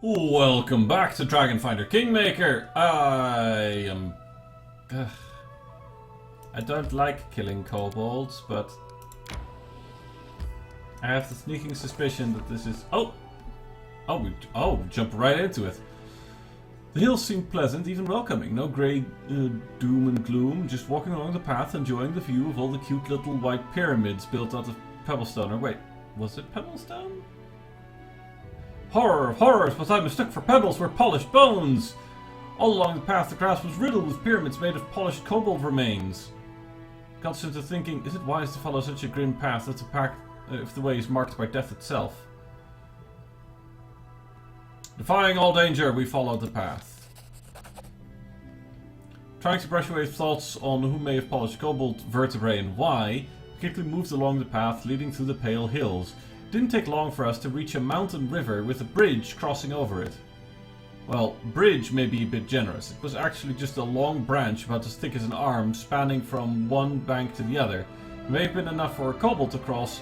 Welcome back to Dragonfinder Kingmaker. I don't like killing kobolds, but I have the sneaking suspicion that this is... jump right into it. The hills seem pleasant, even welcoming. No grey doom and gloom. Just walking along the path, enjoying the view of all the cute little white pyramids built out of pebblestone. Or wait, was it pebblestone? Horror of horrors, but I mistook for pebbles were polished bones! All along the path the grass was riddled with pyramids made of polished kobold remains. Got into thinking, is it wise to follow such a grim path that's a pact if the way is marked by death itself? Defying all danger, we followed the path. Trying to brush away thoughts on who may have polished kobold vertebrae and why, we quickly moved along the path leading through the pale hills. It didn't take long for us to reach a mountain river with a bridge crossing over it. Well, bridge may be a bit generous. It was actually just a long branch about as thick as an arm spanning from one bank to the other. It may have been enough for a kobold to cross,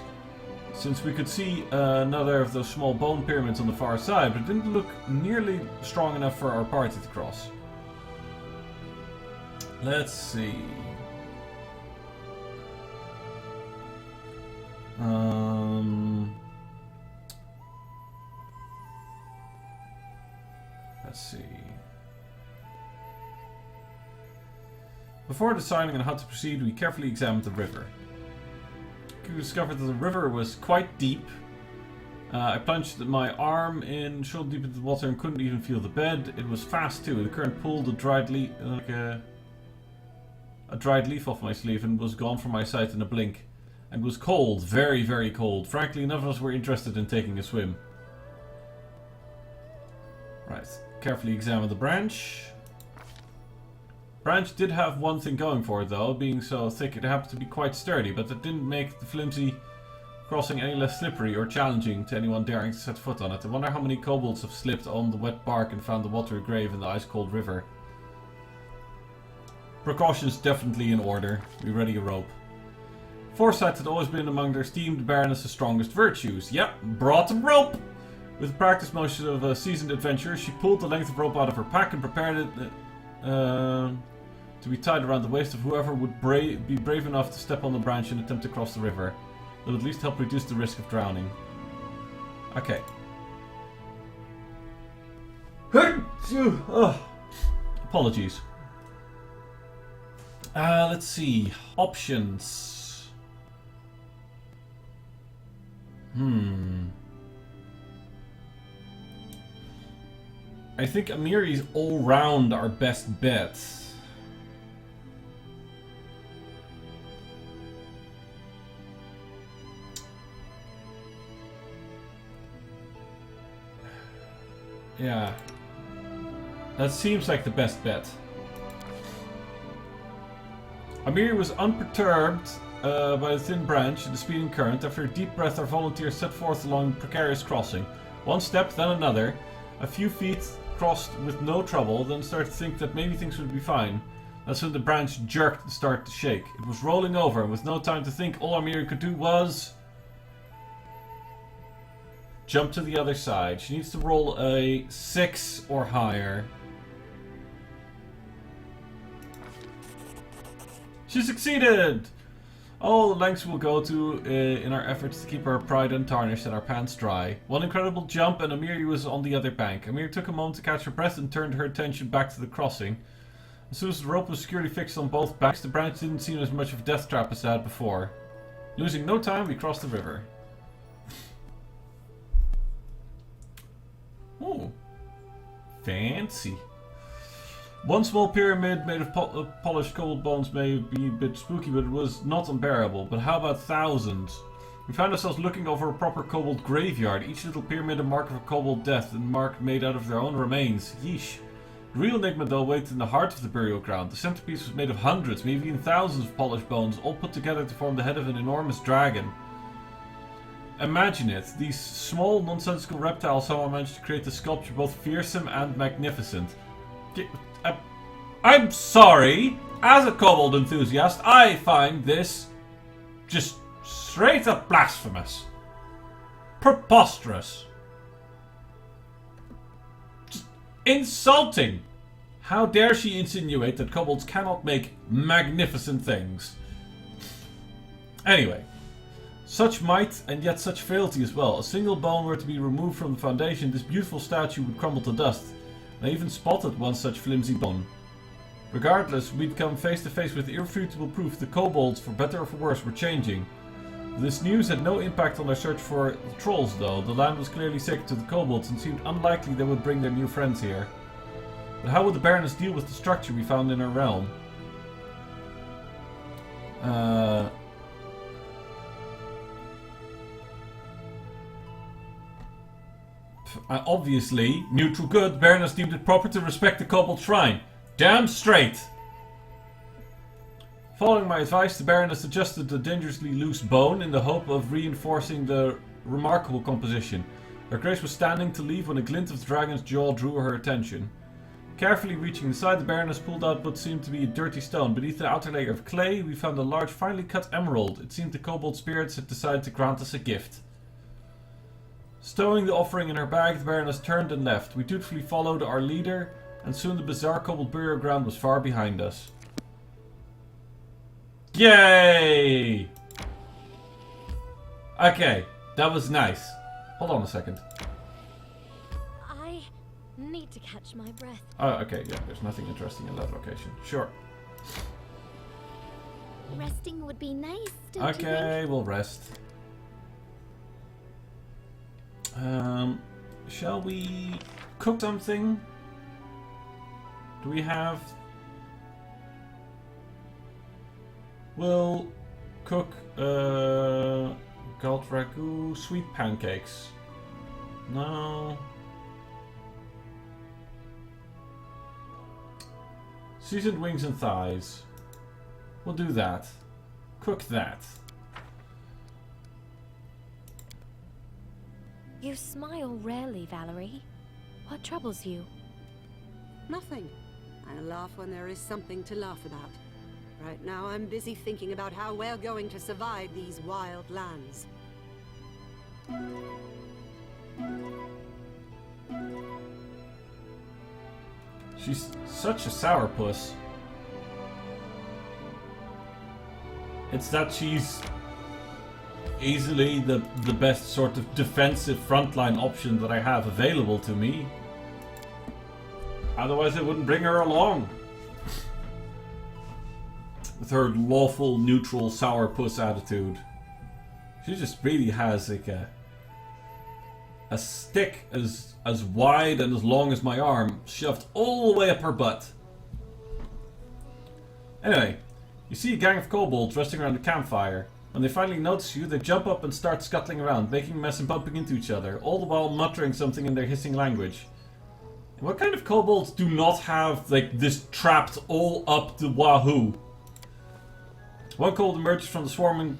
since we could see another of those small bone pyramids on the far side, but it didn't look nearly strong enough for our party to cross. Let's see. Let's see. Before deciding on how to proceed, we carefully examined the river. We discovered that the river was quite deep. I plunged my arm in shoulder deep into the water and couldn't even feel the bed. It was fast too. The current pulled a dried leaf off my sleeve and was gone from my sight in a blink. And was cold, very, very cold. Frankly, none of us were interested in taking a swim. Right, carefully examine the branch. Branch did have one thing going for it though, being so thick it happened to be quite sturdy, but that didn't make the flimsy crossing any less slippery or challenging to anyone daring to set foot on it. I wonder how many kobolds have slipped on the wet bark and found the watery grave in the ice-cold river. Precautions definitely in order. We ready a rope. Foresight had always been among their esteemed Baroness's strongest virtues. Yep, brought a rope! With the practice motion of a seasoned adventurer, she pulled the length of rope out of her pack and prepared it to be tied around the waist of whoever would be brave enough to step on the branch and attempt to cross the river. That would at least help reduce the risk of drowning. Okay. Apologies. Let's see. Options. I think Amiri's all round our best bet. Yeah. That seems like the best bet. Amiri was unperturbed by the thin branch and the speeding current. After a deep breath, our volunteers set forth along the precarious crossing. One step, then another. A few feet crossed with no trouble, then started to think that maybe things would be fine. That's when the branch jerked and started to shake. It was rolling over, and with no time to think, all Amiri could do was jump to the other side. She needs to roll a 6 or higher. She succeeded! All the lengths we'll go to in our efforts to keep our pride untarnished and our pants dry. One incredible jump and Amiri was on the other bank. Amiri took a moment to catch her breath and turned her attention back to the crossing. As soon as the rope was securely fixed on both banks, the branch didn't seem as much of a death trap as it had before. Losing no time, we crossed the river. Oh, fancy. One small pyramid made of polished kobold bones may be a bit spooky, but it was not unbearable. But how about thousands? We found ourselves looking over a proper kobold graveyard, each little pyramid a mark of a kobold death, and mark made out of their own remains. Yeesh. The real enigma though waited in the heart of the burial ground. The centerpiece was made of hundreds, maybe even thousands of polished bones, all put together to form the head of an enormous dragon. Imagine it, these small nonsensical reptiles somehow managed to create a sculpture both fearsome and magnificent. I'm sorry, as a kobold enthusiast, I find this just straight up blasphemous. Preposterous. Insulting! How dare she insinuate that kobolds cannot make magnificent things? Anyway. Such might and yet such frailty as well. A single bone were to be removed from the foundation, this beautiful statue would crumble to dust. I even spotted one such flimsy bone. Regardless, we'd come face to face with irrefutable proof the kobolds, for better or for worse, were changing. This news had no impact on their search for the trolls though. The land was clearly sacred to the kobolds and seemed unlikely they would bring their new friends here. But how would the Baroness deal with the structure we found in her realm? Obviously, neutral good, Baroness deemed it proper to respect the kobold shrine. Damn straight! Following my advice, the Baroness adjusted the dangerously loose bone in the hope of reinforcing the remarkable composition. Her Grace was standing to leave when a glint of the dragon's jaw drew her attention. Carefully reaching inside, the Baroness pulled out what seemed to be a dirty stone. Beneath the outer layer of clay, we found a large, finely cut emerald. It seemed the kobold spirits had decided to grant us a gift. Stowing the offering in her bag, the Baroness turned and left. We dutifully followed our leader, and soon the bizarre kobold burial ground was far behind us. Yay! Okay, that was nice. Hold on a second. I need to catch my breath. Oh, okay, yeah, there's nothing interesting in that location. Sure. Resting would be nice, don't you think? Okay, we'll rest. Shall we cook something? Do we have... We'll cook gold ragu, sweet pancakes. No. Seasoned wings and thighs. We'll do that. Cook that. You smile rarely, Valerie. What troubles you? Nothing. I laugh when there is something to laugh about. Right now I'm busy thinking about how we're going to survive these wild lands. She's such a sourpuss. It's that she's easily the best sort of defensive frontline option that I have available to me. Otherwise I wouldn't bring her along. With her lawful, neutral, sourpuss attitude. She just really has like a stick as wide and as long as my arm shoved all the way up her butt. Anyway, you see a gang of kobolds resting around a campfire. When they finally notice you, they jump up and start scuttling around, making a mess and bumping into each other, all the while muttering something in their hissing language. And what kind of kobolds do not have like this trapped all up the wahoo? One kobold emerges from the swarming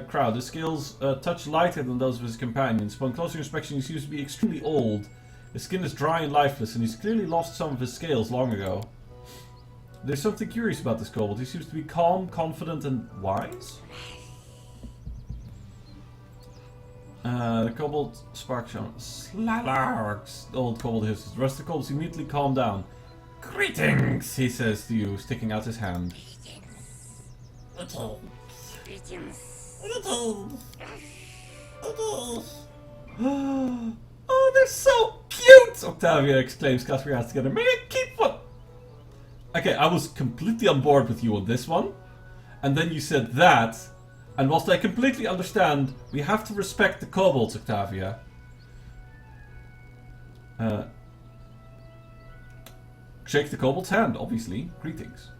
crowd. His scales touch lighter than those of his companions. Upon closer inspection, he seems to be extremely old. His skin is dry and lifeless, and he's clearly lost some of his scales long ago. There's something curious about this kobold. He seems to be calm, confident, and wise. The kobold sparks on. Slarks! The old kobold hisses. The rest of the kobolds immediately calm down. Greetings, he says to you, sticking out his hand. Oh, they're so cute! Octavia exclaims, clasping her hands together. May I keep one? Okay, I was completely on board with you on this one. And then you said that. And whilst I completely understand, we have to respect the kobolds, Octavia. Shake the kobold's hand, obviously. Greetings.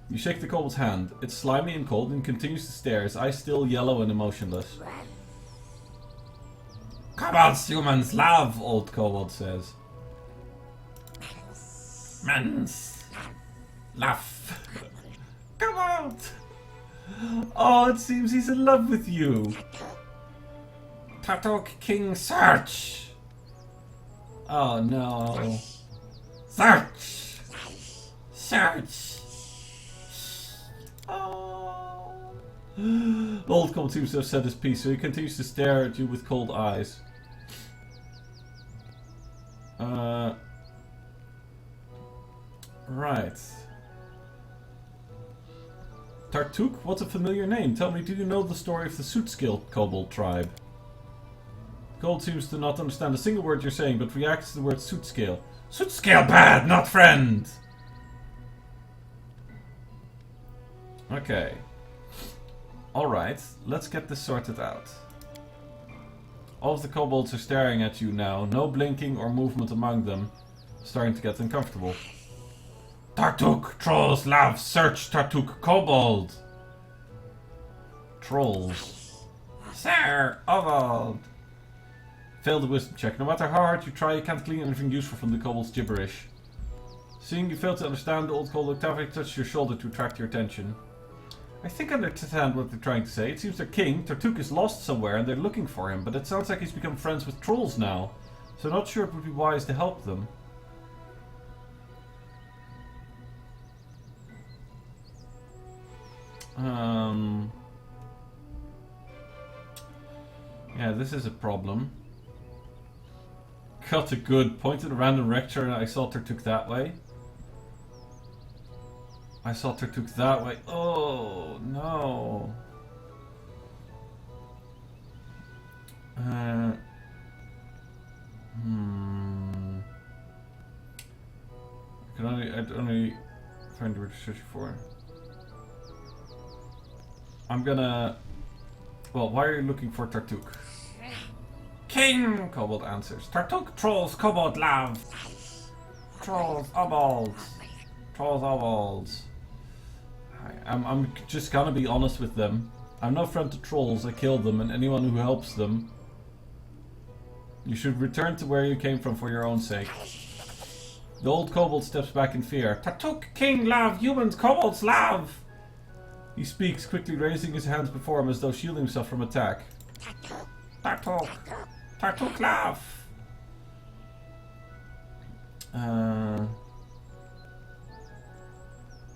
You shake the kobold's hand. It's slimy and cold and continues to stare, his eyes still yellow and emotionless. Kobolds humans love, old kobold says. Men's laugh. Kobold! Oh, it seems he's in love with you. Tatok King search! Oh no. Search! Search! Oh. The old kobold seems to have said his piece, so he continues to stare at you with cold eyes. Right. Tartuk? What a familiar name. Tell me, do you know the story of the Sootskill kobold tribe? Gold seems to not understand a single word you're saying, but reacts to the word Sootskill. Sootskill bad, not friend! Okay. Alright, let's get this sorted out. All of the kobolds are staring at you now. No blinking or movement among them. Starting to get uncomfortable. Tartuk! Trolls! Lav! Search Tartuk! Kobold! Trolls. Sir! Ovold! Fail the wisdom check. No matter how hard you try, you can't glean anything useful from the kobold's gibberish. Seeing you fail to understand, the old kobold touched your shoulder to attract your attention. I think I understand what they're trying to say. It seems their king, Tartuk, is lost somewhere and they're looking for him, but it sounds like he's become friends with trolls now. So I'm not sure it would be wise to help them. Yeah, this is a problem. Got a good. Pointed a random rector and I saw Tartuk that way. I saw Tartuk that way. Oh, no. I can only find the word to search for. I'm gonna... Well, why are you looking for Tartuk? King! Kobold answers. Tartuk, trolls, kobold, lav. Trolls, obolds. Trolls, obolds. I'm just gonna be honest with them. I'm no friend to trolls, I kill them, and anyone who helps them. You should return to where you came from for your own sake. The old kobold steps back in fear. Tartuk, king, lav, humans, kobolds, lav! He speaks, quickly raising his hands before him as though shielding himself from attack. Tartuk! Tartuk, lav!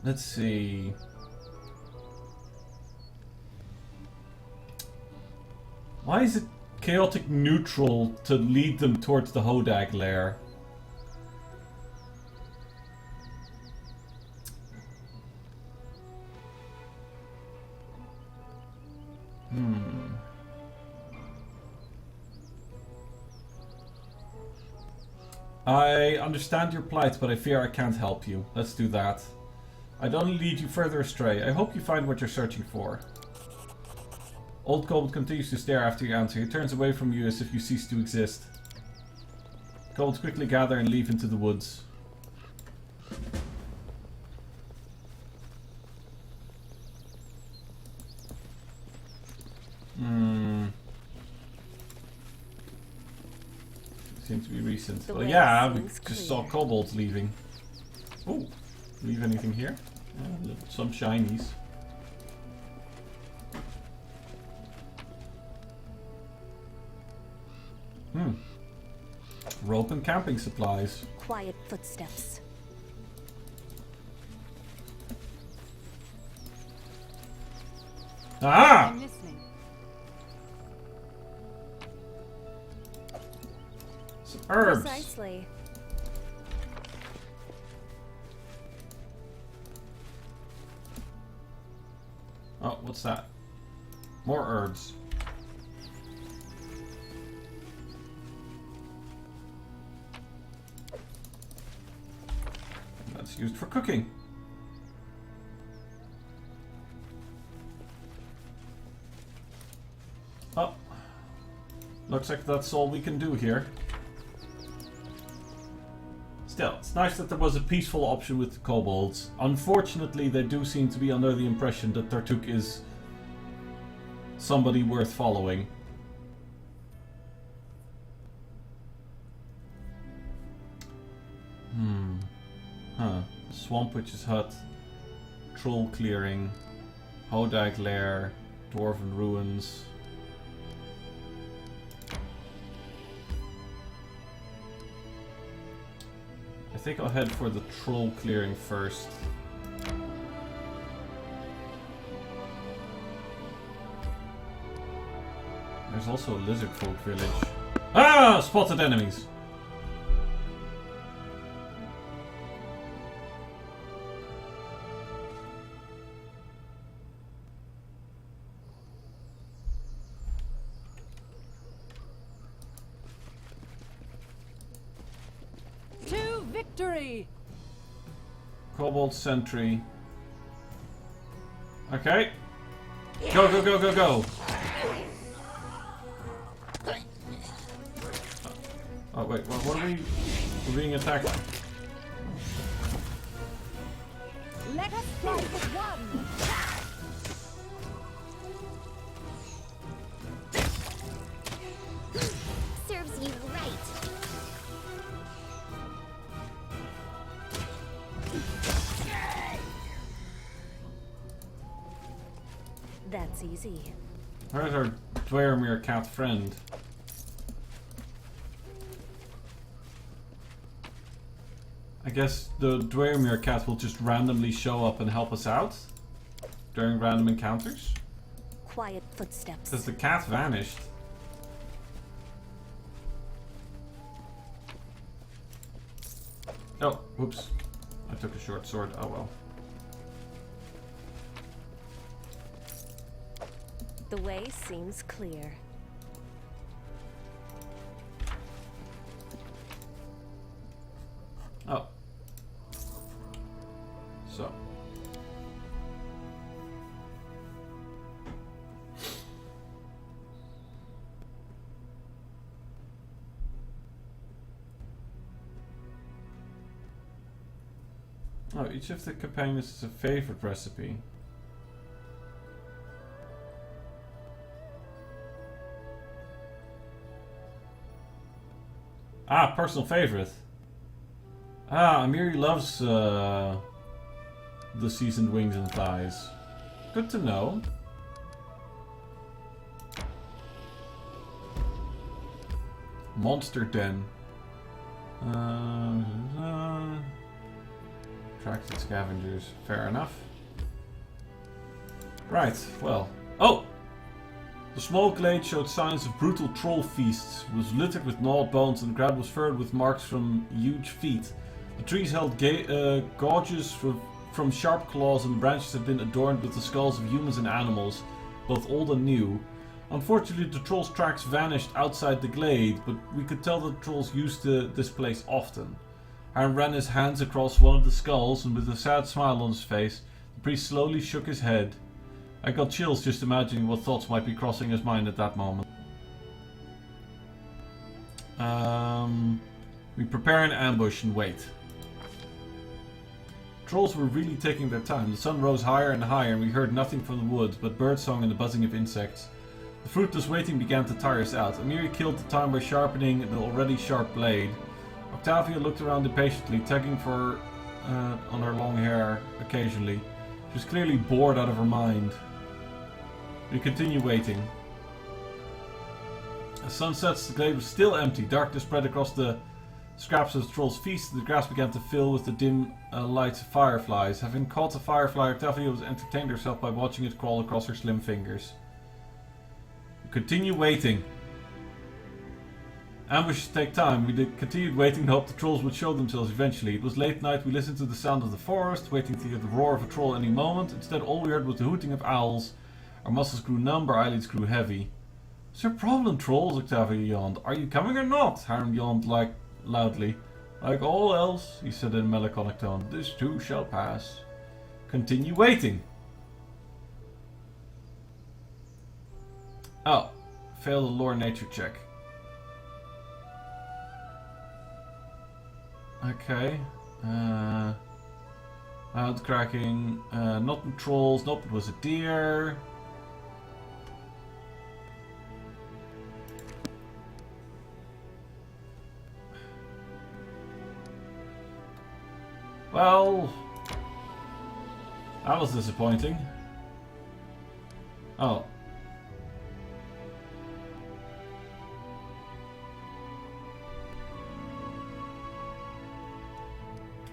Let's see. Why is it chaotic neutral to lead them towards the Hodag lair? I understand your plight, but I fear I can't help you. Let's do that. I'd only lead you further astray. I hope you find what you're searching for. Old Kobold continues to stare after your answer. He turns away from you as if you cease to exist. Kobolds quickly gather and leave into the woods. Seems to be recent. Well, yeah, we just saw kobolds leaving. Oh, leave anything here? Yeah, some shinies. Rope and camping supplies. Quiet footsteps. Ah! I'm listening. Some herbs. Precisely. Oh, what's that? More herbs. That's used for cooking. Oh. Looks like that's all we can do here. Still, it's nice that there was a peaceful option with the kobolds. Unfortunately, they do seem to be under the impression that Tartuk is somebody worth following. Swamp Witch's Hut, Troll Clearing, Hodag Lair, Dwarven Ruins. I think I'll head for the Troll Clearing first. There's also a Lizard Folk village. Ah! Spotted enemies! victory! Cobalt Sentry. Okay. Go, go, go, go, go! Oh wait, what are we... We're being attacked. Let us strike as one! Serves you right. That's easy. Where's our Dwaremere cat friend? I guess the Dwaremere cat will just randomly show up and help us out during random encounters. Quiet footsteps. Because the cat vanished. Oh, whoops. I took a short sword. Oh well. The way seems clear. Oh. So. Oh, each of the companions is a favorite recipe. Ah, personal favorite. Ah, Amiri loves the seasoned wings and thighs. Good to know. Monster Den. Attracted scavengers. Fair enough. Right, well. Oh! The small glade showed signs of brutal troll feasts. It was littered with gnawed bones and the ground was furrowed with marks from huge feet. The trees held gouges from sharp claws and the branches had been adorned with the skulls of humans and animals, both old and new. Unfortunately, the troll's tracks vanished outside the glade, but we could tell that the trolls used this place often. Harm ran his hands across one of the skulls and with a sad smile on his face, the priest slowly shook his head. I got chills just imagining what thoughts might be crossing his mind at that moment. We prepare an ambush and wait. Trolls were really taking their time. The sun rose higher and higher and we heard nothing from the woods but birdsong and the buzzing of insects. The fruitless waiting began to tire us out. Amiri killed the time by sharpening the already sharp blade. Octavia looked around impatiently, tugging for on her long hair occasionally. She was clearly bored out of her mind. We continue waiting. As sun sets, the glade was still empty. Darkness spread across the scraps of the troll's feast, and the grass began to fill with the dim lights of fireflies. Having caught a firefly, Octavia was entertained herself by watching it crawl across her slim fingers. We continue waiting. Ambushes take time. We continued waiting and hoped the trolls would show themselves eventually. It was late night. We listened to the sound of the forest, waiting to hear the roar of a troll any moment. Instead, all we heard was the hooting of owls. Our muscles grew numb, our eyelids grew heavy. What's your problem, trolls? Octavia yawned. Are you coming or not? Harm yawned loudly. Like all else, he said in a melancholic tone. This too shall pass. Continue waiting. Oh, failed a lore nature check. Okay. Out cracking. Not in trolls. Nope, it was a deer. Well, that was disappointing. Oh.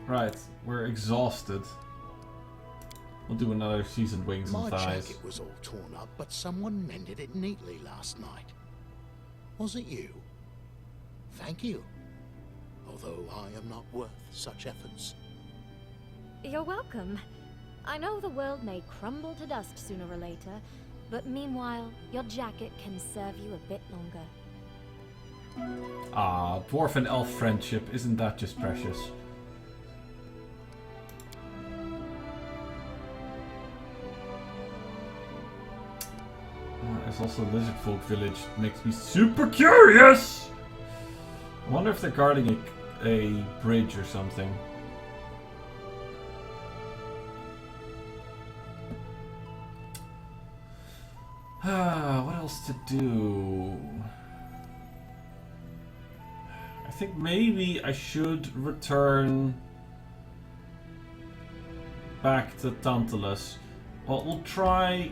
Right, we're exhausted. We'll do another seasoned wings and thighs. My jacket was all torn up, but someone mended it neatly last night. Was it you? Thank you. Although I am not worth such efforts. You're welcome. I know the world may crumble to dust sooner or later, but meanwhile, your jacket can serve you a bit longer. Ah, dwarf and elf friendship, isn't that just precious? There's also Lizard Folk Village. Makes me super curious! I wonder if they're guarding a bridge or something. What else to do? I think maybe I should return back to Tantalus. Well, we'll try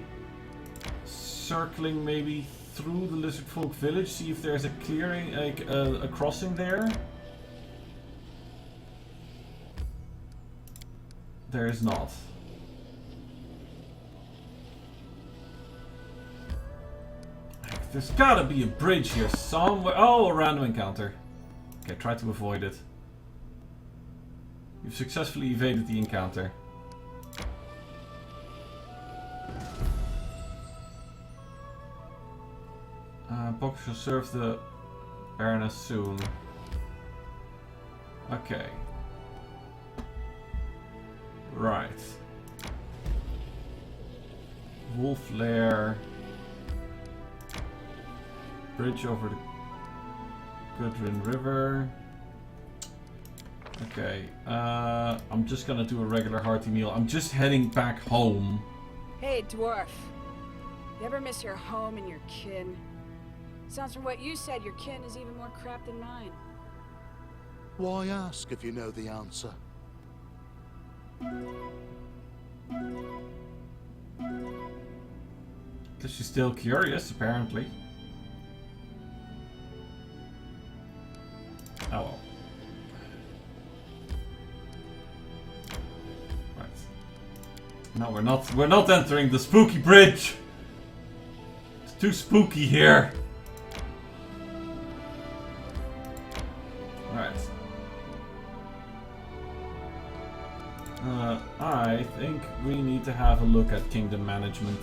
circling maybe through the Lizard Folk Village, see if there's a clearing, like a crossing there. There is not. There's gotta be a bridge here somewhere. Oh, a random encounter. Okay, try to avoid it. You've successfully evaded the encounter. Box shall serve the Baroness soon. Okay. Right. Wolf Lair. Bridge over the Gudrun River. Okay. I'm just gonna do a regular hearty meal. I'm just heading back home. Hey, dwarf. You ever miss your home and your kin? Sounds from what you said, your kin is even more crap than mine. Why ask if you know the answer? Because she's still curious, apparently. Oh well. Right. No, we're not entering the spooky bridge. It's too spooky here. Right. I think we need to have a look at kingdom management.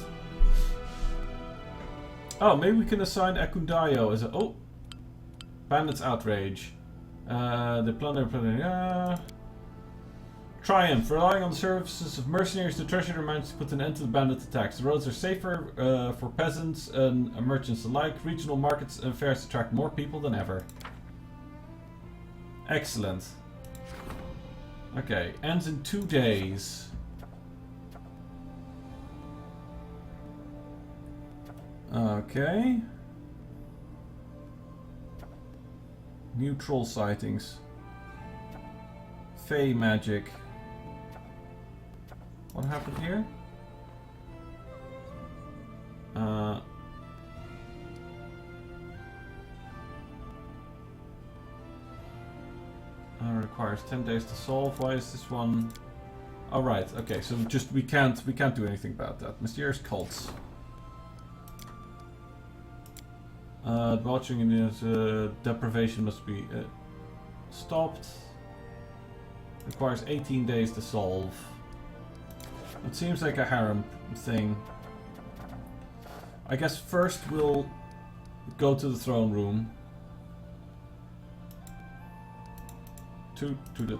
Oh, maybe we can assign Ekundayo as a... Oh! Bandits Outrage. The plunder... Triumph. Relying on the services of mercenaries, the treasurer managed to put an end to the bandit attacks. The roads are safer for peasants and merchants alike. Regional markets and fairs attract more people than ever. Excellent. Okay, ends in 2 days. Okay. New troll sightings. Fey magic. What happened here? Requires 10 days to solve. Why is this one? Oh right, okay, so just we can't do anything about that. Mysterious cults. Debauching in this deprivation must be stopped. Requires 18 days to solve. It seems like a harem thing. I guess first we'll go to the throne room. To the...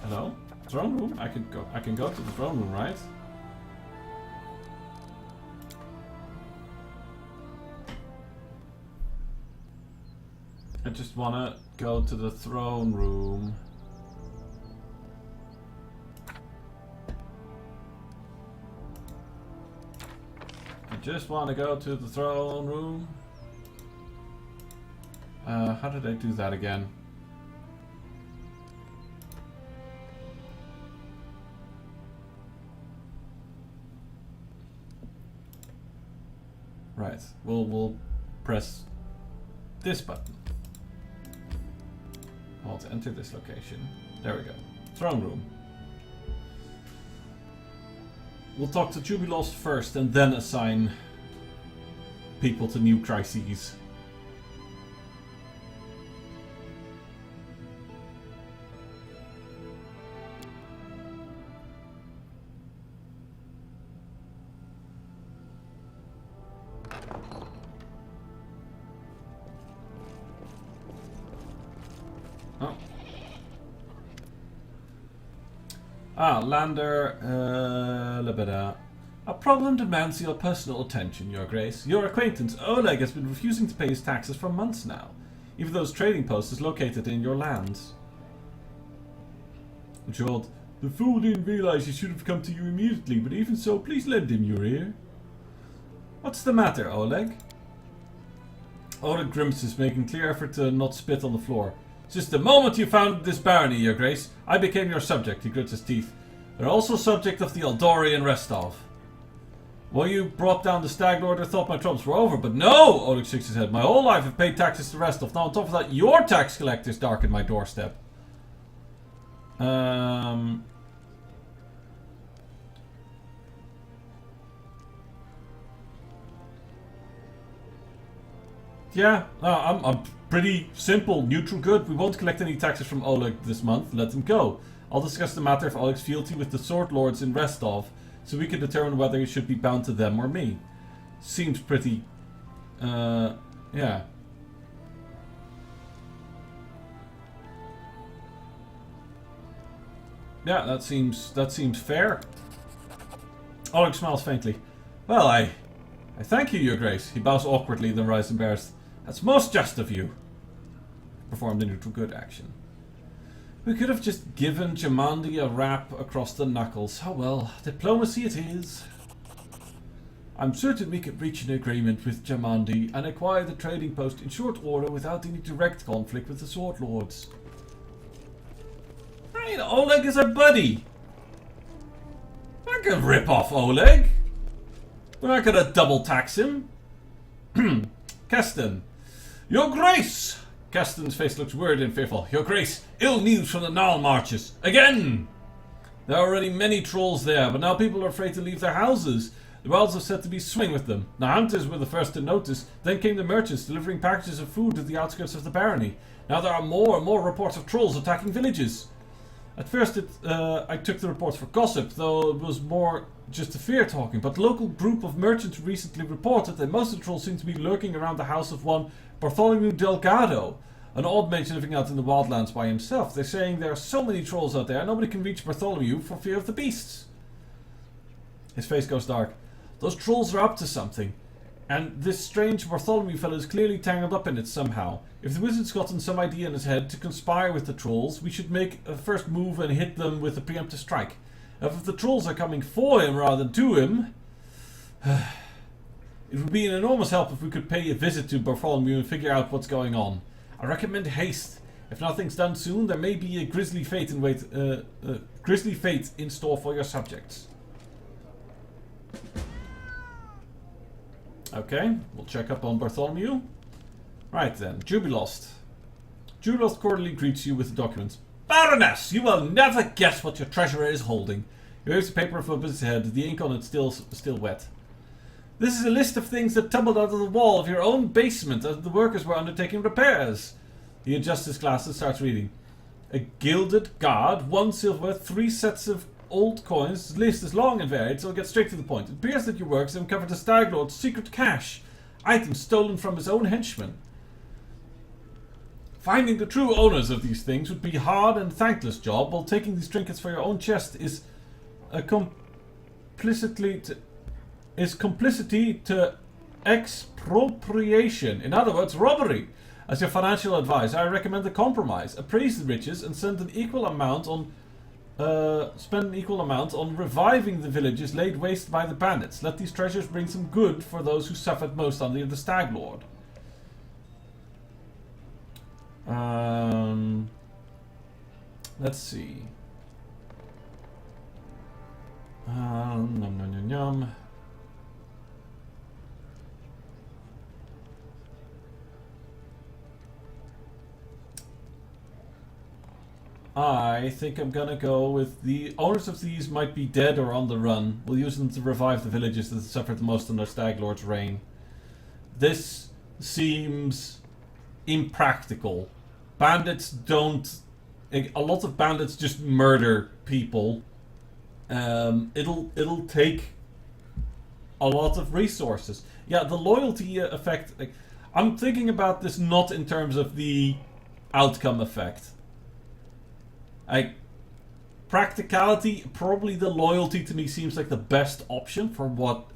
Hello? Throne room? I can go to the throne room, right? I just wanna go to the throne room. I just wanna go to the throne room. How did I do that again? Right, we'll press this button. I'll to enter this location. There we go. Throne room. We'll talk to Jubilost first and then assign people to new crises. Lander, A problem demands your personal attention, Your Grace. Your acquaintance, Oleg, has been refusing to pay his taxes for months now, even though his trading post is located in your lands. Gerald, the fool didn't realize he should have come to you immediately, but even so, please lend him your ear. What's the matter, Oleg? Oleg grimaces, making clear effort to not spit on the floor. Since the moment you founded this barony, Your Grace, I became your subject, he grits his teeth. They're also subject of the Eldori and Restov. Well, you brought down the Stag Lord, I thought my troubles were over, but no! Oleg shakes his head. My whole life I've paid taxes to Restov. Now on top of that, your tax collectors darken my doorstep. Yeah, I'm pretty simple, neutral good. We won't collect any taxes from Oleg this month. Let them go. I'll discuss the matter of Oleg's fealty with the Sword Lords in Restov, so we can determine whether he should be bound to them or me. Seems pretty, yeah. Yeah, that seems fair. Oleg smiles faintly. Well, I thank you, Your Grace. He bows awkwardly, then rises embarrassed. That's most just of you. Performed a neutral good action. We could have just given Jamandi a rap across the knuckles. Oh well, diplomacy it is. I'm certain we could reach an agreement with Jamandi and acquire the trading post in short order without any direct conflict with the Sword Lords. Hey, Oleg is our buddy. I can rip off Oleg. We're not gonna double tax him. Keston. Your Grace! Keston's face looks weird and fearful. Your Grace, ill news from the Null Marches. Again! There are already many trolls there, but now people are afraid to leave their houses. The wells are said to be swimming with them. The hunters were the first to notice. Then came the merchants delivering packages of food to the outskirts of the barony. Now there are more and more reports of trolls attacking villages. At first I took the reports for gossip, though it was more just a fear talking, but the local group of merchants recently reported that most of the trolls seem to be lurking around the house of one Bartholomew Delgado, an old mage living out in the wildlands by himself. They're saying there are so many trolls out there, nobody can reach Bartholomew for fear of the beasts. His face goes dark. Those trolls are up to something, and this strange Bartholomew fellow is clearly tangled up in it somehow. If the wizard's gotten some idea in his head to conspire with the trolls, we should make a first move and hit them with a preemptive strike. If the trolls are coming for him rather than to him, it would be an enormous help if we could pay a visit to Bartholomew and figure out what's going on. I recommend haste. If nothing's done soon, there may be a grisly fate in store for your subjects. Okay, we'll check up on Bartholomew. Right then, Jubilost. Jubilost cordially greets you with the documents. Baroness, you will never guess what your treasurer is holding. He waves the paper above his head, the ink on it still wet. This is a list of things that tumbled out of the wall of your own basement as the workers were undertaking repairs. He adjusts his glasses and starts reading. A gilded guard, 1 silverware, 3 sets of old coins. The list is long and varied, so I'll get straight to the point. It appears that your works have uncovered the Stag Lord's secret cache. Items stolen from his own henchmen. Finding the true owners of these things would be a hard and thankless job, while taking these trinkets for your own chest is a complicity to expropriation. In other words, robbery. As your financial advisor, I recommend a compromise. Appraise the riches and spend an equal amount on reviving the villages laid waste by the bandits. Let these treasures bring some good for those who suffered most under the Stag Lord. Let's see. Num num num num. I think I'm gonna go with the owners of these might be dead or on the run. We'll use them to revive the villages that suffered the most under Stag Lord's reign. This seems impractical. Bandits don't... A lot of bandits just murder people. It'll take a lot of resources. Yeah, the loyalty effect... I'm thinking about this not in terms of the outcome effect. practicality, probably the loyalty to me seems like the best option for what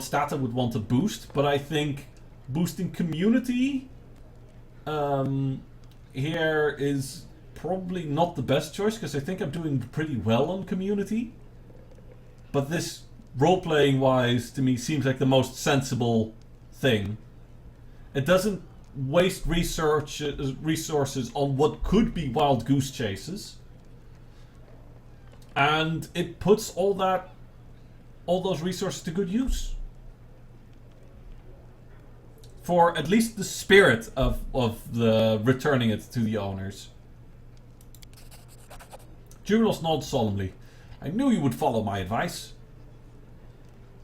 stat I would want to boost. But I think boosting community here is probably not the best choice, because I think I'm doing pretty well on community. But this, role-playing wise, to me seems like the most sensible thing. It doesn't waste resources on what could be wild goose chases. And it puts all those resources to good use. For at least the spirit of the returning it to the owners. Jubilos nods solemnly. I knew you would follow my advice.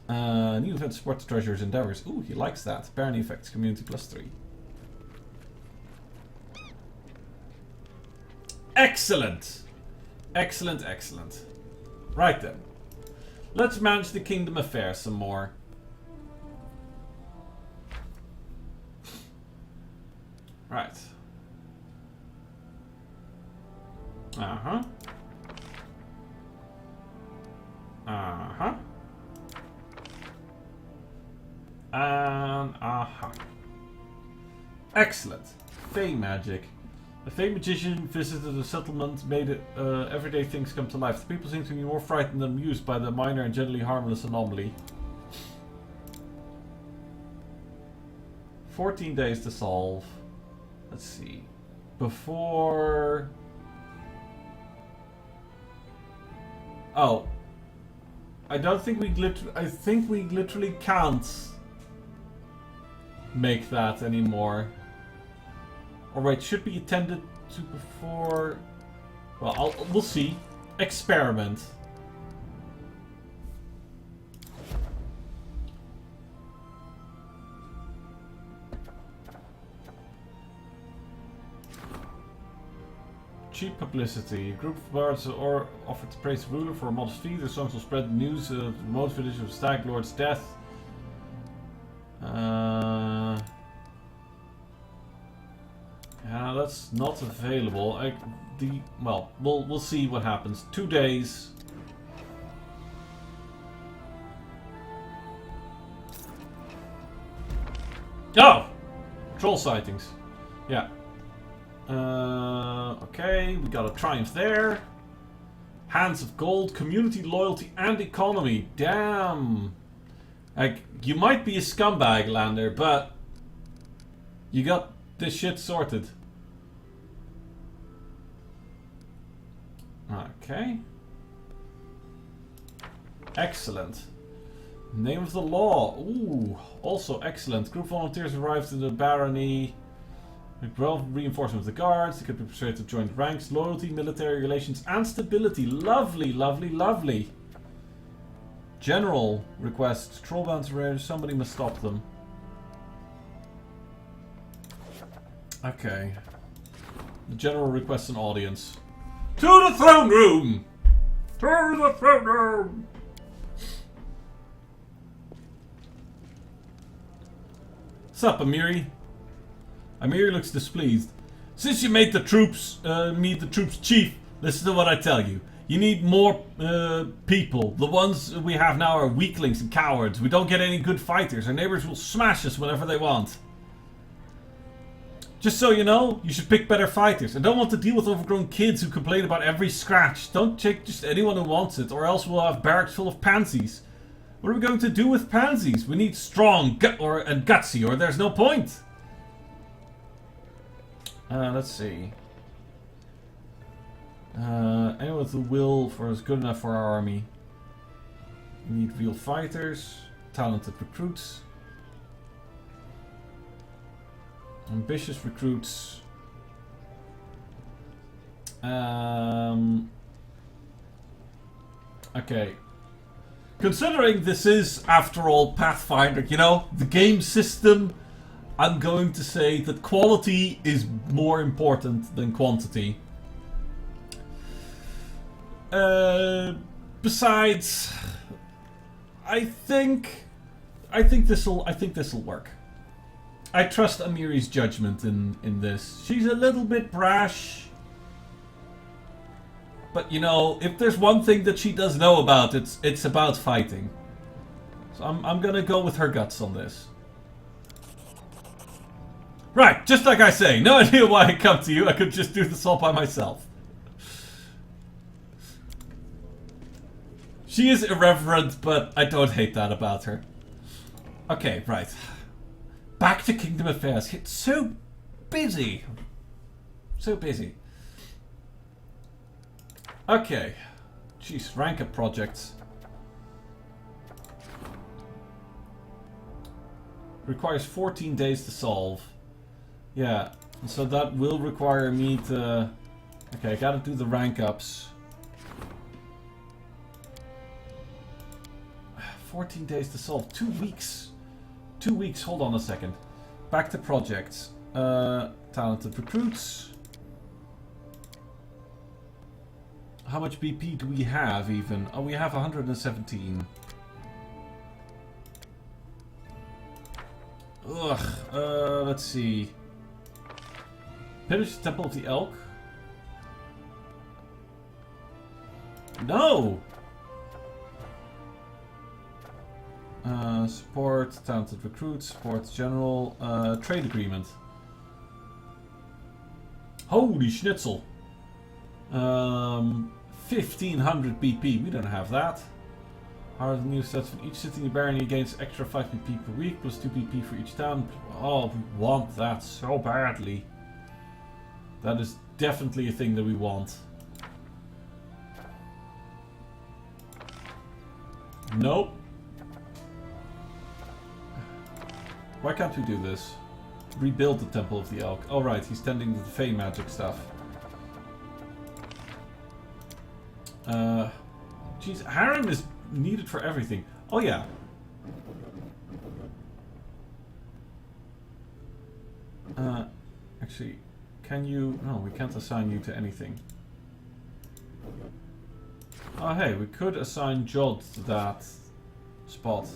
New event support the treasurer's endeavors. Ooh, he likes that. Barony effects, community +3. Excellent! Excellent, excellent. Right then. Let's manage the kingdom affairs some more. Right. Uh-huh. Uh-huh. And uh-huh. Excellent. Fey magic. A Fey magician visited a settlement, made it, everyday things come to life. The people seem to be more frightened than amused by the minor and generally harmless anomaly. 14 days to solve. Let's see. Before... Oh. I don't think we I think we literally can't make that anymore. Or wait, should be attended to before... Well, we'll see. Experiment. Cheap publicity. A group of bards offered to praise the ruler for a modest fee. The songs will spread the news of the remote village of Stag Lord's death. Yeah, that's not available. Well, we'll see what happens. 2 days. Oh! Troll sightings. Yeah. Okay, we got a triumph there. Hands of gold, community loyalty, and economy. Damn. Like, you might be a scumbag, Lander, but you got this shit sorted. Okay. Excellent. Name of the law. Ooh, also excellent. Group volunteers arrived in the barony. Well, reinforcement of the guards. They could be persuaded to join ranks. Loyalty, military relations, and stability. Lovely, lovely, lovely. General requests. Trollbands arranged. Somebody must stop them. Okay. The general requests an audience. To the throne room! To the throne room! Sup, Amiri? Amiri looks displeased. Since you made the troops, me the troops chief, listen to what I tell you. You need more people. The ones we have now are weaklings and cowards. We don't get any good fighters. Our neighbors will smash us whenever they want. Just so you know, you should pick better fighters. I don't want to deal with overgrown kids who complain about every scratch. Don't take just anyone who wants it, or else we'll have barracks full of pansies. What are we going to do with pansies? We need strong and gutsy, or there's no point. Let's see. Anyone with the will for is good enough for our army. We need real fighters, talented recruits. Ambitious recruits. Okay. Considering this is, after all, Pathfinder, you know, the game system, I'm going to say that quality is more important than quantity. Besides, I think this'll work. I trust Amiri's judgment in this. She's a little bit brash. But you know, if there's one thing that she does know about, it's about fighting. So I'm gonna go with her guts on this. Right, just like I say, no idea why I come to you. I could just do this all by myself. She is irreverent, but I don't hate that about her. Okay, right. Back to Kingdom Affairs. It's so busy. So busy. Okay. Jeez, rank up projects. Requires 14 days to solve. Yeah, so that will require me to... Okay, I gotta do the rank ups. 14 days to solve. 2 weeks. 2 weeks, hold on a second. Back to projects. Talented recruits. How much BP do we have even? Oh, we have 117. Ugh, let's see. Pillage the Temple of the Elk? No! Support, talented recruits, support general, trade agreement. Holy schnitzel! 1500 BP, we don't have that. How are the new stats for each city in the barony against extra 5 BP per week, plus 2 BP for each town. Oh, we want that so badly. That is definitely a thing that we want. Nope. Why can't we do this? Rebuild the Temple of the Elk. Oh right, he's tending to the Fey magic stuff. Jeez, harem is needed for everything. Oh yeah. Actually, can you... No, we can't assign you to anything. Oh hey, we could assign Jod to that spot.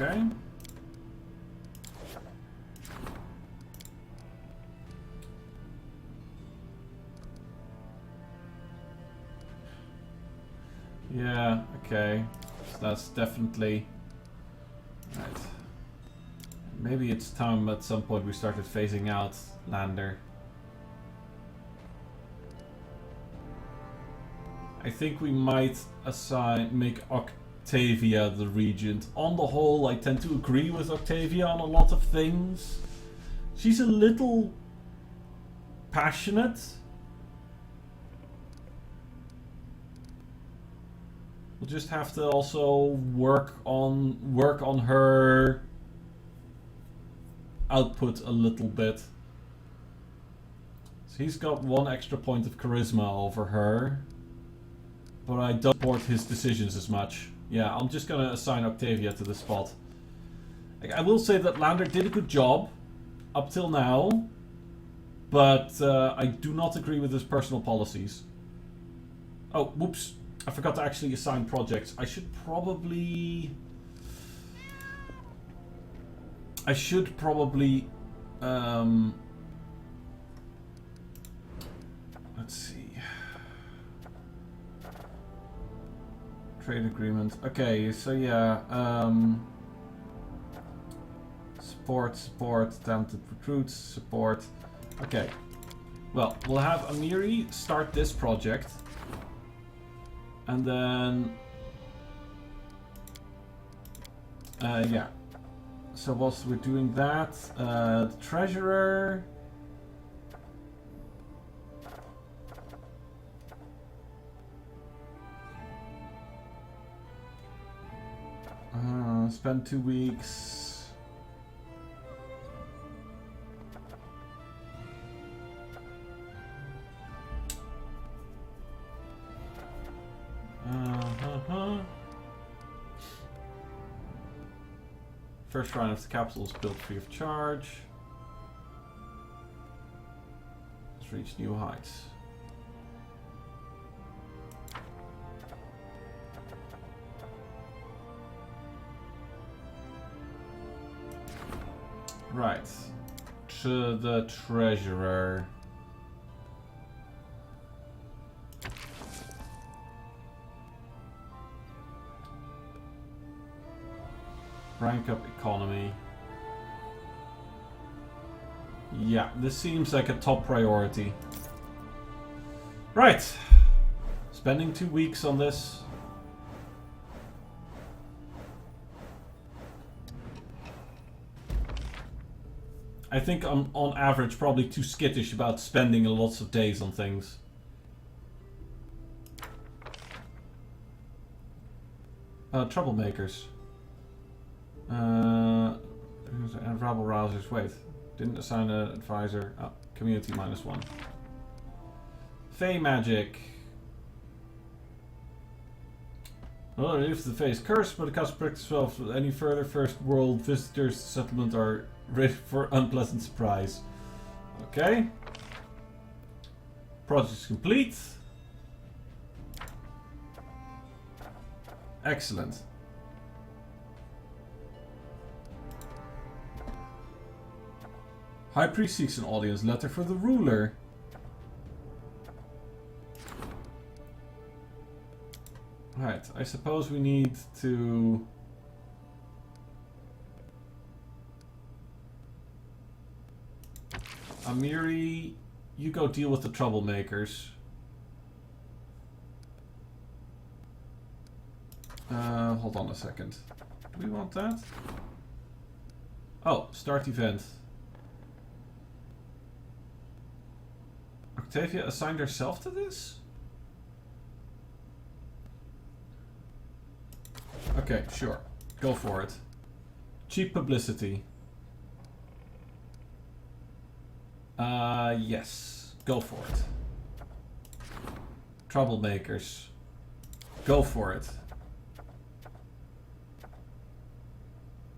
Okay. Yeah, okay. So that's definitely... Right. Maybe it's time at some point we started phasing out Lander. I think we might make Octavia the regent. On the whole, I tend to agree with Octavia on a lot of things. She's a little passionate. We'll just have to also work on her output a little bit. So he's got 1 extra point of charisma over her. But I don't support his decisions as much. Yeah, I'm just gonna assign Octavia to this spot. I will say that Lander did a good job up till now. But I do not agree with his personal policies. Oh, whoops. I forgot to actually assign projects. I should probably... let's see. Trade agreement. Okay, so yeah. Support, talented recruits, support. Okay. Well, we'll have Amiri start this project. And then... yeah. So whilst we're doing that, the treasurer... spend 2 weeks... First round of the capital is built free of charge. Let's reach new heights. Right. To the treasurer. Rank up economy. Yeah, this seems like a top priority. Right. Spending 2 weeks on this. I think I'm on average probably too skittish about spending lots of days on things. Troublemakers. And rabble rousers. Wait, didn't assign an advisor. Oh, community -1. Fey magic. Well, if the Fey is cursed, but the cast practice well. Any further first world visitors to settlement are ready for unpleasant surprise. Okay. Project complete. Excellent. High Priest seeks an audience letter for the ruler. Right, I suppose we need to... Amiri, you go deal with the troublemakers. Hold on a second. Do we want that? Oh, start event. Octavia assigned herself to this? Okay, sure. Go for it. Cheap publicity. Yes. Go for it. Troublemakers. Go for it.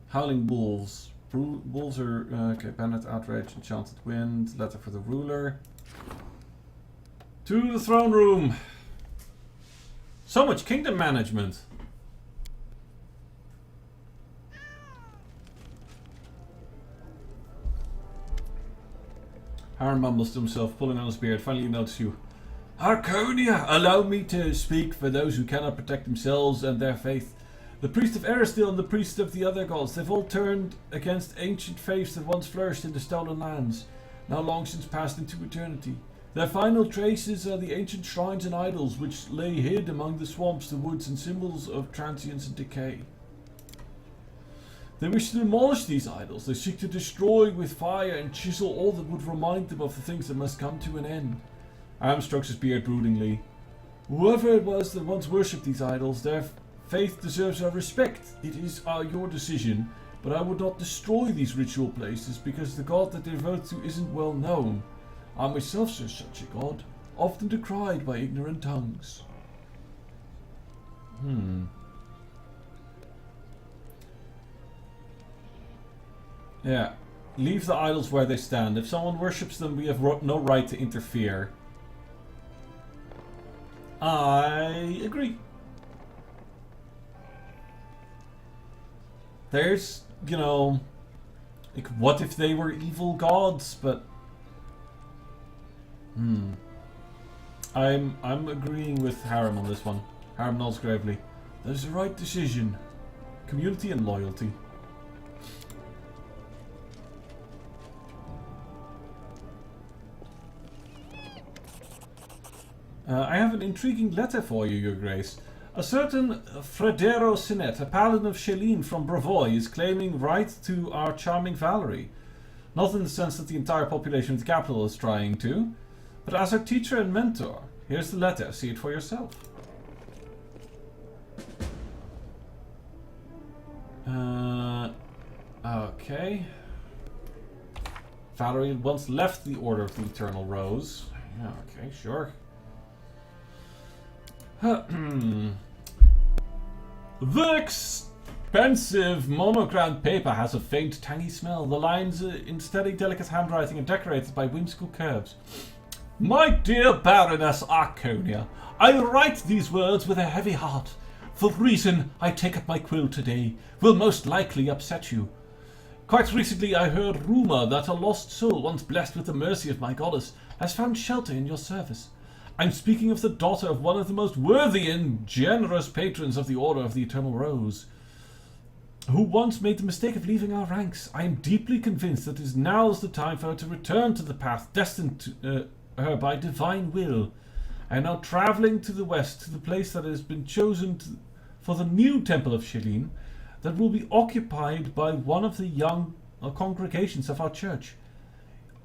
Howling Wolves. Wolves are... okay, Bandit, Outrage, Enchanted Wind. Letter for the ruler. To the throne room. So much kingdom management. Harren mumbles to himself, pulling on his beard. Finally, he notices you. Arconia, allow me to speak for those who cannot protect themselves and their faith. The priest of Eristil and the priest of the other gods, they've all turned against ancient faiths that once flourished in the stolen lands, now long since passed into eternity. Their final traces are the ancient shrines and idols which lay hid among the swamps, the woods, and symbols of transience and decay. They wish to demolish these idols. They seek to destroy with fire and chisel all that would remind them of the things that must come to an end. Aram strokes his beard broodingly. Whoever it was that once worshipped these idols, their faith deserves our respect. It is your decision, but I would not destroy these ritual places because the god that they devote to isn't well known. I myself serve such a god, often decried by ignorant tongues. Yeah. Leave the idols where they stand. If someone worships them, we have no right to interfere. I agree. There's, you know, like, what if they were evil gods? But I'm agreeing with Harem on this one. Harem nods gravely. That is the right decision. Community and loyalty. I have an intriguing letter for you, Your Grace. A certain Fredero Sinet, a paladin of Shelleen from Bravoy, is claiming right to our charming Valerie. Not in the sense that the entire population of the capital is trying to, but as our teacher and mentor. Here's the letter, see it for yourself. Okay. Valerie once left the Order of the Eternal Rose. Yeah, okay, sure. The expensive monogrammed paper has a faint, tangy smell. The lines are in steady, delicate handwriting and decorated by whimsical curves. My dear Baroness Arconia, I write these words with a heavy heart. The reason I take up my quill today will most likely upset you. Quite recently I heard rumor that a lost soul, once blessed with the mercy of my goddess, has found shelter in your service. I'm speaking of the daughter of one of the most worthy and generous patrons of the Order of the Eternal Rose, who once made the mistake of leaving our ranks. I am deeply convinced that now's the time for her to return to the path destined to her by divine will. I am now traveling to the west, to the place that has been chosen for the new Temple of Shelleen, that will be occupied by one of the young congregations of our church.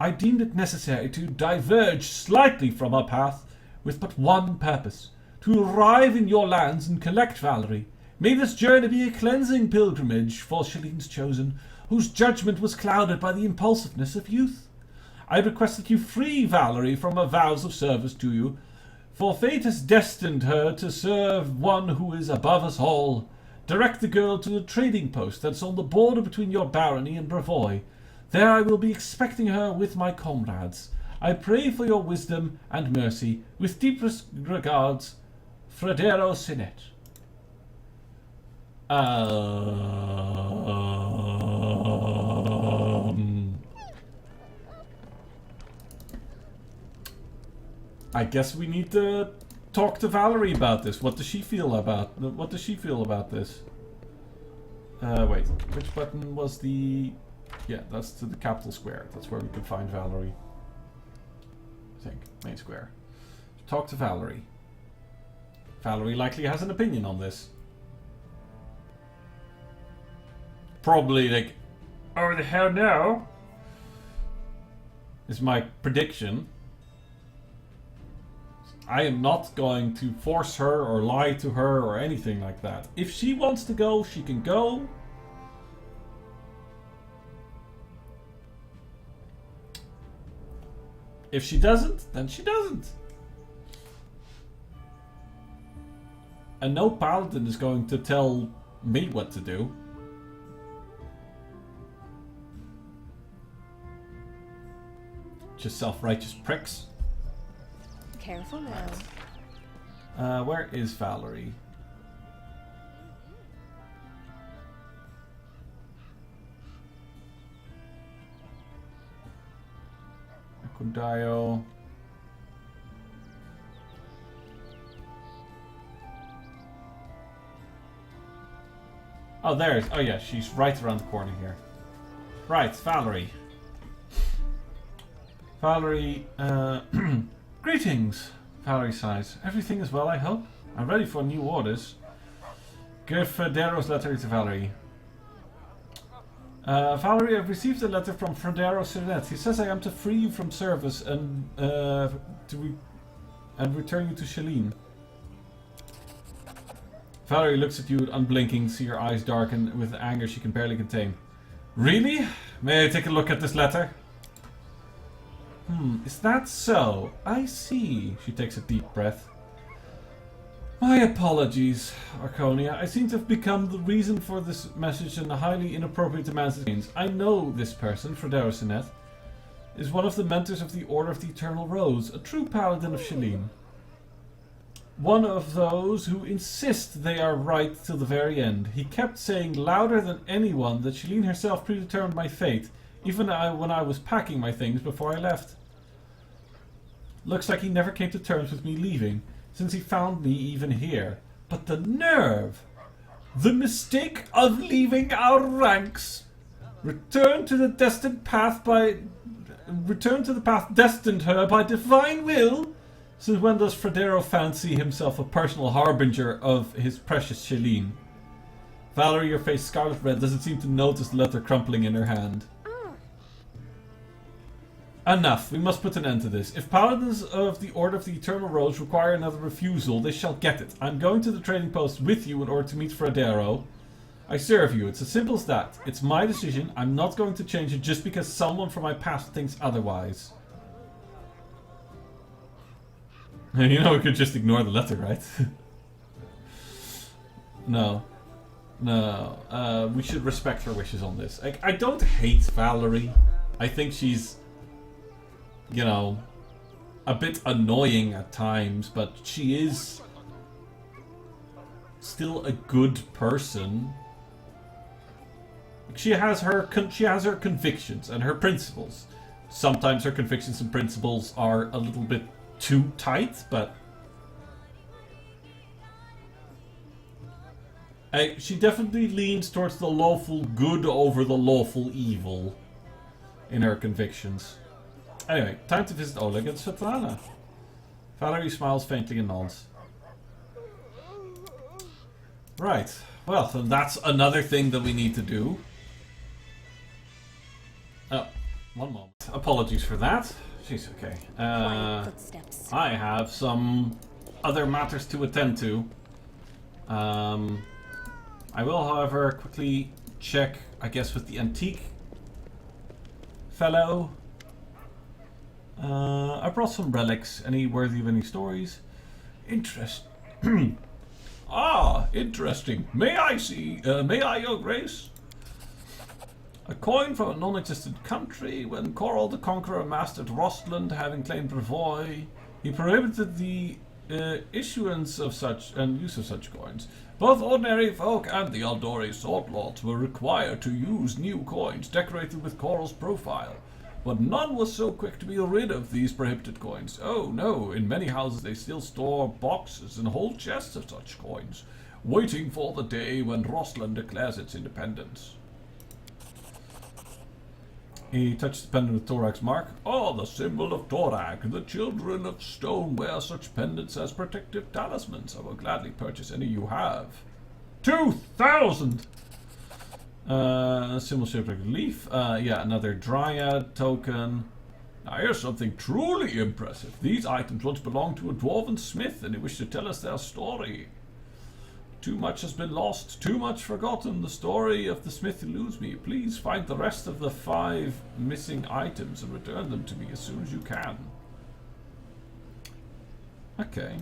I deemed it necessary to diverge slightly from our path with but one purpose: to arrive in your lands and collect Valerie. May this journey be a cleansing pilgrimage for Shelleen's chosen, whose judgment was clouded by the impulsiveness of youth. I request that you free Valerie from her vows of service to you, for fate has destined her to serve one who is above us all. Direct the girl to the trading post that's on the border between your barony and Brevoy. There I will be expecting her with my comrades. I pray for your wisdom and mercy. With deepest regards, Fredero Sinet. I guess we need to talk to Valerie about this. What does she feel about this? Wait, which button was the... Yeah, that's to the capital square. That's where we can find Valerie. I think. Main square. Talk to Valerie. Valerie likely has an opinion on this. Probably like, oh the hell no, is my prediction. I am not going to force her or lie to her or anything like that. If she wants to go, she can go. If she doesn't, then she doesn't. And no paladin is going to tell me what to do. Just self-righteous pricks. Careful now. Where is Valerie? Kundayo. Oh, there's. Oh, yeah, she's right around the corner here. Right, Valerie. Valerie, greetings. Valerie sighs. Everything is well, I hope. I'm ready for new orders. Give Fredero's letter to Valerie. Valerie, I've received a letter from Fredero Sinet. He says I am to free you from service and return you to Shelleen. Valerie looks at you unblinking, see her eyes darken with anger she can barely contain. Really? May I take a look at this letter? Is that so? I see. She takes a deep breath. My apologies, Arconia. I seem to have become the reason for this message and the highly inappropriate demands it means. I know this person, Fredero Sinet, is one of the mentors of the Order of the Eternal Rose, a true paladin of Shelleen. One of those who insist they are right till the very end. He kept saying louder than anyone that Shelleen herself predetermined my fate, even when I was packing my things before I left. Looks like he never came to terms with me leaving, since he found me even here. But the nerve! The mistake of leaving our ranks! Return to the path destined her by divine will? Since when does Fredero fancy himself a personal harbinger of his precious Shelleen? Valerie, your face scarlet red, doesn't seem to notice the letter crumpling in her hand. Enough, we must put an end to this. If paladins of the Order of the Eternal Rose require another refusal, they shall get it. I'm going to the trading post with you in order to meet Fredero. I serve you, it's as simple as that. It's my decision, I'm not going to change it just because someone from my past thinks otherwise. You know we could just ignore the letter, right? No. No. We should respect her wishes on this. I don't hate Valerie. I think she's, you know, a bit annoying at times, but she is still a good person. she has her convictions and her principles. Sometimes her convictions and principles are a little bit too tight, but she definitely leans towards the lawful good over the lawful evil in her convictions. Anyway, time to visit Oleg and Svetlana. Valerie smiles faintly and nods. Right. Well, then that's another thing that we need to do. Oh, one moment. Apologies for that. She's okay. Quiet footsteps. I have some other matters to attend to. I will, however, quickly check, I guess, with the antique fellow. I brought some relics. Any worthy of any stories? Interesting. Ah, interesting. May I see? May I, Your Grace? A coin from a non-existent country. When Coral the Conqueror mastered Rostland, having claimed Brevoy, he prohibited the issuance of such and use of such coins. Both ordinary folk and the Aldori sword lords were required to use new coins decorated with Coral's profile. But none was so quick to be rid of these prohibited coins. Oh no, in many houses they still store boxes and whole chests of such coins, waiting for the day when Rostland declares its independence. He touched the pendant with Torag's mark. Oh, the symbol of Torag. The children of stone wear such pendants as protective talismans. I will gladly purchase any you have. 2,000! Symbol shaped like a leaf. Yeah, another dryad token. Now here's something truly impressive. These items once belonged to a dwarven smith and he wished to tell us their story. Too much has been lost, too much forgotten. The story of the smith eludes me. Please find the rest of the 5 missing items and return them to me as soon as you can. Okay.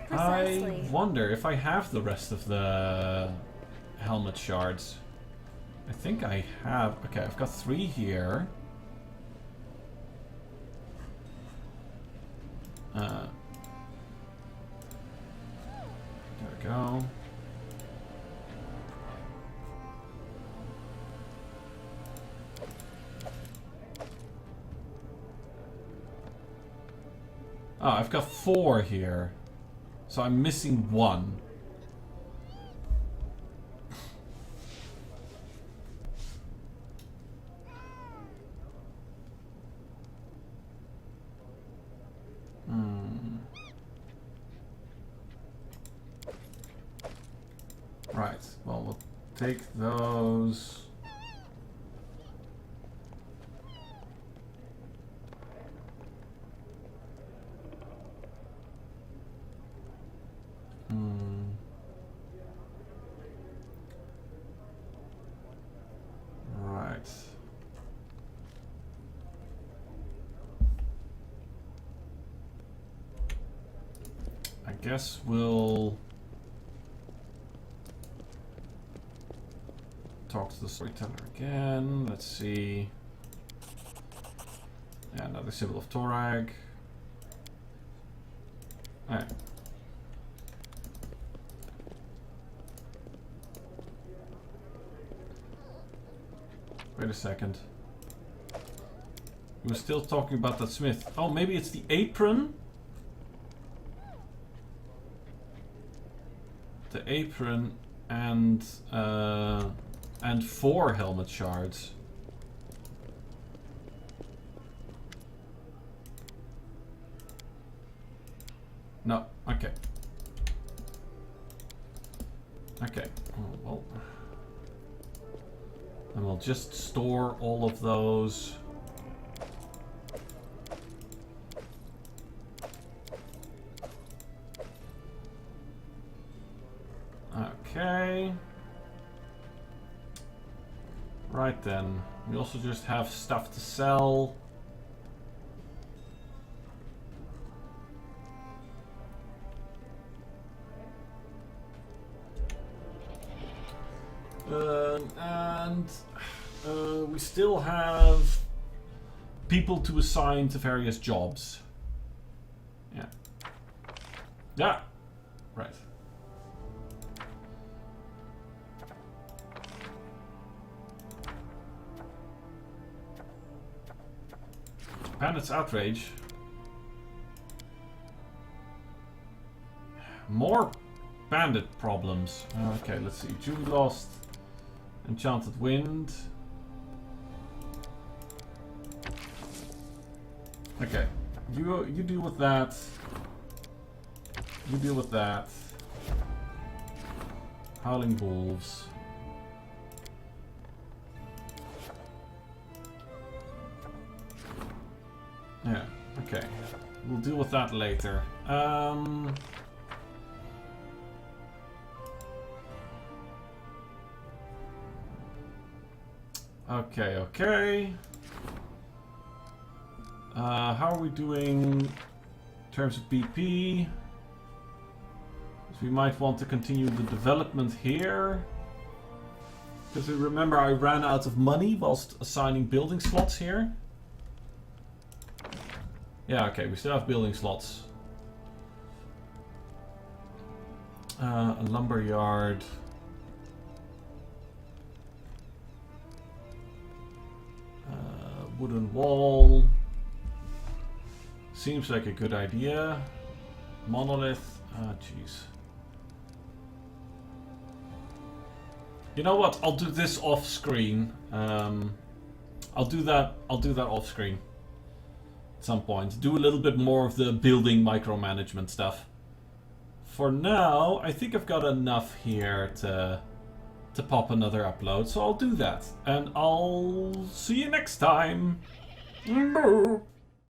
Precisely. I wonder if I have the rest of the helmet shards. I think I have. Okay, I've got 3 here. There we go. Oh, I've got 4 here. So I'm missing 1. Right, well, we'll take those. Right. I guess we'll talk to the storyteller again. Let's see. Yeah, another symbol of Torag. Alright. Wait a second. We were still talking about that smith. Oh, maybe it's the apron? The apron and 4 helmet shards. No, okay. Okay, oh, well. And we'll just store all of those. Okay. Right then. We also just have stuff to sell. We still have people to assign to various jobs. Yeah. Yeah. Right. Bandits outrage. More bandit problems. Okay, let's see. Julie lost Enchanted Wind. Okay, you deal with that. You deal with that. Howling Wolves. Yeah, okay. We'll deal with that later. Okay, okay. How are we doing in terms of BP? So we might want to continue the development here. Because remember I ran out of money whilst assigning building slots here. Yeah, okay, we still have building slots. A lumber yard. Wooden wall. Seems like a good idea. Monolith. Ah, jeez. You know what? I'll do this off screen. I'll do that off screen. At some point. Do a little bit more of the building micromanagement stuff. For now, I think I've got enough here to pop another upload, so I'll do that. And I'll see you next time. Boo.